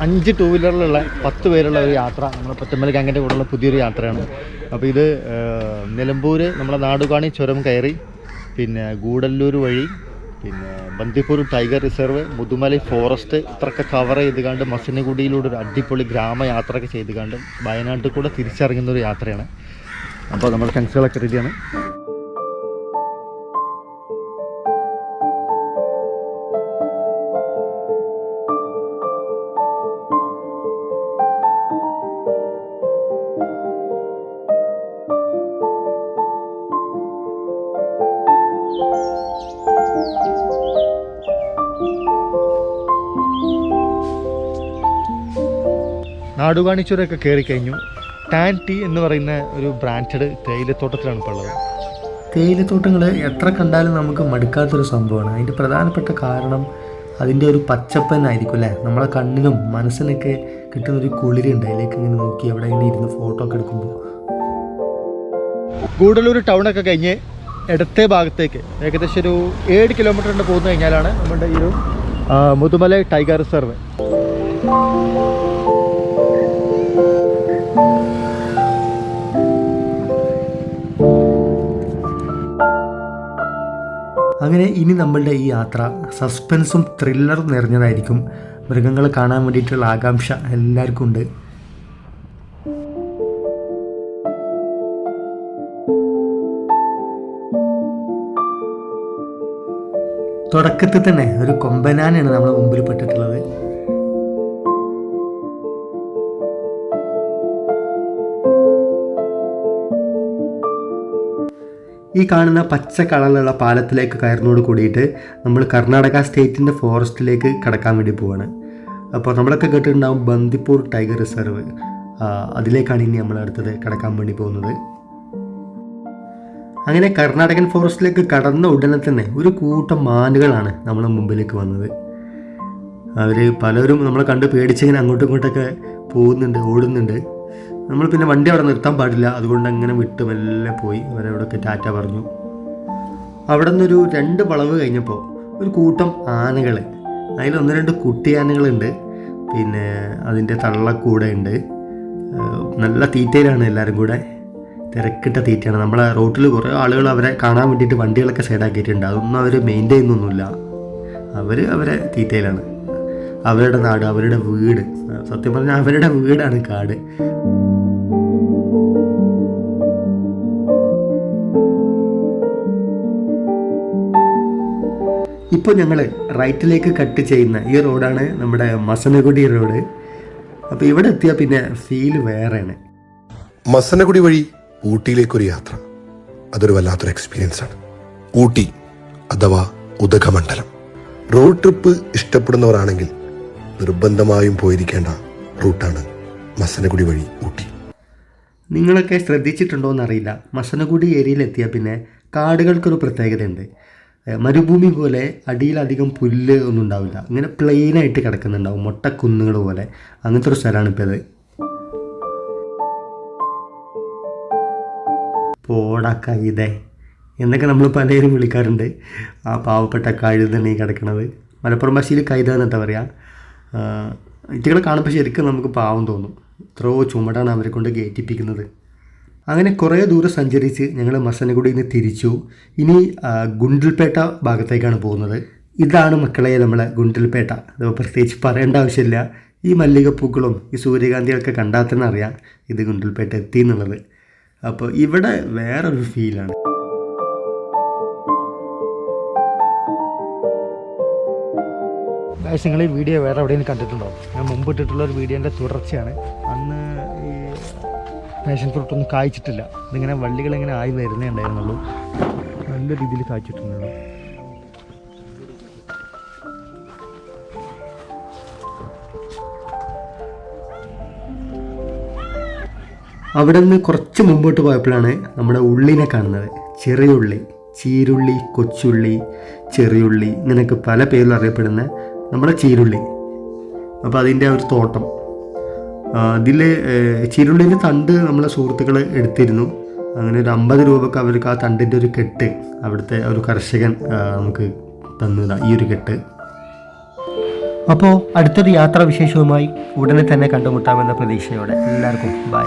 5 two വീലറിലുള്ള 10 പേരുള്ള ഒരു യാത്ര നമ്മുടെ പൊറ്റമ്മൽ ഗാങ്ങിൻ്റെ കൂടെയുള്ള പുതിയൊരു യാത്രയാണ്. അപ്പോൾ ഇത് നിലമ്പൂർ നമ്മളെ നാടുകാണി ചുരം കയറി പിന്നെ ഗൂഡല്ലൂർ വഴി പിന്നെ Bandipur tiger reserve, Mudumalai forest ഇത്രയൊക്കെ കവർ ചെയ്ത് കണ്ട് മസനഗുഡിയിലൂടെ ഒരു അടിപൊളി ഗ്രാമയാത്രയൊക്കെ ചെയ്ത് കണ്ട് വയനാട്ടിൽ കൂടെ തിരിച്ചിറങ്ങുന്ന ഒരു യാത്രയാണ്. അപ്പോൾ നമ്മുടെ ഫ്രണ്ട്സുകളൊക്കെ റെഡിയാണ്. നാടുകാണിച്ചൂരൊക്കെ കയറി കഴിഞ്ഞു. ടാൻ ടീ എന്ന് പറയുന്ന ഒരു ബ്രാൻഡഡ് തേയിലത്തോട്ടത്തിലാണ് ഇപ്പോൾ ഉള്ളത്. തേയിലത്തോട്ടങ്ങൾ എത്ര കണ്ടാലും നമുക്ക് മടുക്കാത്തൊരു സംഭവമാണ്. അതിൻ്റെ പ്രധാനപ്പെട്ട കാരണം അതിൻ്റെ ഒരു പച്ചപ്പനായിരിക്കും അല്ലേ. നമ്മളെ കണ്ണിനും മനസ്സിനൊക്കെ കിട്ടുന്നൊരു കുളിരുണ്ട് അതിലേക്ക് ഇങ്ങനെ നോക്കി അവിടെ ഇങ്ങനെ ഇരുന്ന് ഫോട്ടോ ഒക്കെ എടുക്കുമ്പോൾ. ഗൂഡല്ലൂർ ടൗണൊക്കെ കഴിഞ്ഞ് ഇടത്തെ ഭാഗത്തേക്ക് ഏകദേശം ഒരു 7 കിലോമീറ്ററിൻ്റെ പോകുന്നു കഴിഞ്ഞാലാണ് നമ്മുടെ ഈ ഒരു മുതുമലൈ ടൈഗർ റിസർവ്. അങ്ങനെ ഇനി നമ്മളുടെ ഈ യാത്ര സസ്പെൻസും ത്രില്ലറും നിറഞ്ഞതായിരിക്കും. മൃഗങ്ങളെ കാണാൻ വേണ്ടിയിട്ടുള്ള ആകാംക്ഷ എല്ലാവർക്കും ഉണ്ട്. തുടക്കത്തിൽ തന്നെ ഒരു കൊമ്പനാനയാണ് നമ്മളെ മുമ്പിൽ പെട്ടിട്ടുള്ളത്. ഈ കാണുന്ന പച്ച കളറിലുള്ള പാലത്തിലേക്ക് കയറുന്നതോട് കൂടിയിട്ട് നമ്മൾ കർണാടക സ്റ്റേറ്റിൻ്റെ ഫോറസ്റ്റിലേക്ക് കടക്കാൻ വേണ്ടി പോവാണ്. അപ്പോൾ നമ്മളൊക്കെ കേട്ടിട്ടുണ്ടാവും ബന്ദിപ്പൂർ ടൈഗർ റിസർവ്. അതിലേക്കാണ് ഇനി നമ്മൾ അടുത്തത് കടക്കാൻ വേണ്ടി പോകുന്നത്. അങ്ങനെ കർണാടകൻ ഫോറസ്റ്റിലേക്ക് കടന്ന ഉടനെ തന്നെ ഒരു കൂട്ടം മാനുകളാണ് നമ്മളെ മുമ്പിലേക്ക് വന്നത്. അവർ പലരും നമ്മളെ കണ്ട് പേടിച്ചിങ്ങനെ അങ്ങോട്ടും ഇങ്ങോട്ടൊക്കെ പോകുന്നുണ്ട്, ഓടുന്നുണ്ട്. നമ്മൾ പിന്നെ വണ്ടി അവിടെ നിർത്താൻ പാടില്ല, അതുകൊണ്ട് അങ്ങനെ വിട്ട് മെല്ലെ പോയി അവരവിടെയൊക്കെ ടാറ്റ പറഞ്ഞു. അവിടെ നിന്നൊരു 2 വളവ് കഴിഞ്ഞപ്പോൾ ഒരു കൂട്ടം ആനകൾ, അതിൽ 1-2 കുട്ടി ആനകളുണ്ട്, പിന്നെ അതിൻ്റെ തള്ളക്കൂടെ ഉണ്ട്. നല്ല തീറ്റയിലാണ് എല്ലാവരും കൂടെ, തിരക്കിട്ട തീറ്റയാണ്. നമ്മളെ റോട്ടിൽ കുറേ ആളുകൾ അവരെ കാണാൻ വേണ്ടിയിട്ട് വണ്ടികളൊക്കെ സൈഡാക്കിയിട്ടുണ്ട്. അതൊന്നും അവർ മെയിൻറ്റെയിൻ ചെയ്യുന്നൊന്നുമില്ല. അവരെ തീറ്റയിലാണ്. അവരുടെ നാട്, അവരുടെ വീട്, സത്യം പറഞ്ഞാൽ അവരുടെ വീടാണ് കാട്. ഇപ്പോൾ ഞങ്ങൾ റൈറ്റിലേക്ക് കട്ട് ചെയ്യുന്ന ഈ റോഡാണ് നമ്മുടെ മസനഗുഡി റോഡ്. അപ്പോൾ ഇവിടെ എത്തിയാൽ പിന്നെ ഫീൽ വേറെയാണ്. മസനഗുഡി വഴി ഊട്ടിയിലേക്കൊരു യാത്ര, അതൊരു വല്ലാത്തൊരു എക്സ്പീരിയൻസ് ആണ്. ഊട്ടി അഥവാ ഉദകമണ്ഡലം. റോഡ് ട്രിപ്പ് ഇഷ്ടപ്പെടുന്നവരാണെങ്കിൽ നിർബന്ധമായും പോയിരിക്കേണ്ട റൂട്ടാണ് മസനഗുഡി വഴി ഊട്ടി. നിങ്ങളൊക്കെ ശ്രദ്ധിച്ചിട്ടുണ്ടോ എന്നറിയില്ല, മസനഗുഡി ഏരിയയിലെത്തിയാൽ പിന്നെ കാടുകൾക്കൊരു പ്രത്യേകതയുണ്ട്. മരുഭൂമി പോലെ അടിയിലധികം പുല്ല് ഒന്നും ഉണ്ടാവില്ല, ഇങ്ങനെ പ്ലെയിനായിട്ട് കിടക്കുന്നുണ്ടാവും, മൊട്ടക്കുന്നുകൾ പോലെ. അങ്ങനത്തെ ഒരു സ്ഥലമാണ് ഇപ്പോൾ ഇത്. പോടാ കഴുതേ എന്നൊക്കെ നമ്മൾ പലരും വിളിക്കാറുണ്ട്. ആ പാവപ്പെട്ട കഴുതയാണ് ഈ കിടക്കുന്നത്. മലപ്പുറം ഭാഷയിൽ കൈത എന്നിട്ടാണ് പറയുക. ഇറ്റുകളെ കാണുമ്പോൾ ശരിക്കും നമുക്ക് പാവം തോന്നും. എത്രയോ ചുമടാണ് അവരെ കൊണ്ട് കയറ്റിപ്പിക്കുന്നത്. അങ്ങനെ കുറേ ദൂരം സഞ്ചരിച്ച് ഞങ്ങൾ മസനഗുഡിയിൽ നിന്ന് തിരിച്ചു. ഇനി ഗുണ്ടൽപേട്ട ഭാഗത്തേക്കാണ് പോകുന്നത്. ഇതാണ് മക്കളെ നമ്മളെ ഗുണ്ടൽപേട്ട. അത് പ്രത്യേകിച്ച് പറയേണ്ട ആവശ്യമില്ല. ഈ മല്ലികപ്പൂക്കളും ഈ സൂര്യകാന്തികളൊക്കെ കണ്ടാൽ തന്നെ അറിയാം ഇത് ഗുണ്ടൽപേട്ട എത്തി എന്നുള്ളത്. അപ്പോൾ ഇവിടെ വേറൊരു ഫീലാണ്. നിങ്ങൾ ഈ വീഡിയോ വേറെ എവിടെയെങ്കിലും കണ്ടിട്ടുണ്ടോ? ഞാൻ മുമ്പ് ഇട്ടിട്ടുള്ള ഒരു വീഡിയോൻ്റെ തുടർച്ചയാണ്. അന്ന് ഈ പാഷൻ ഫ്രൂട്ടൊന്നും കായ്ച്ചിട്ടില്ല. ഇതിങ്ങനെ വള്ളികളിങ്ങനെ ആയി വരുന്നേ ഉണ്ടായിരുന്നുള്ളൂ. നല്ല രീതിയിൽ കായ്ച്ചിട്ടുണ്ടല്ലോ. അവിടെ നിന്ന് കുറച്ച് മുമ്പോട്ട് പോയപ്പോഴാണ് നമ്മുടെ ഉള്ളിനെ കാണുന്നത്. ചെറിയ ഉള്ളി, ചീരുള്ളി, കൊച്ചുള്ളി, ചെറിയുള്ളി, ഇങ്ങനെയൊക്കെ പല പേരിൽ അറിയപ്പെടുന്ന നമ്മുടെ ചീരുള്ളി. അപ്പോൾ അതിൻ്റെ ഒരു തോട്ടം. അതിൽ ചീരുള്ളിൻ്റെ തണ്ട് നമ്മളെ സുഹൃത്തുക്കൾ എടുത്തിരുന്നു. അങ്ങനെ ഒരു 50 രൂപക്ക് അവർക്ക് ആ തണ്ടിൻ്റെ ഒരു കെട്ട് അവിടുത്തെ ഒരു കർഷകൻ നമുക്ക് തന്നതാണ്, ഈ ഒരു കെട്ട്. അപ്പോൾ അടുത്തൊരു യാത്രാവിശേഷവുമായി ഉടനെ തന്നെ കണ്ടുമുട്ടാമെന്ന പ്രതീക്ഷയോടെ എല്ലാവർക്കും ബൈ.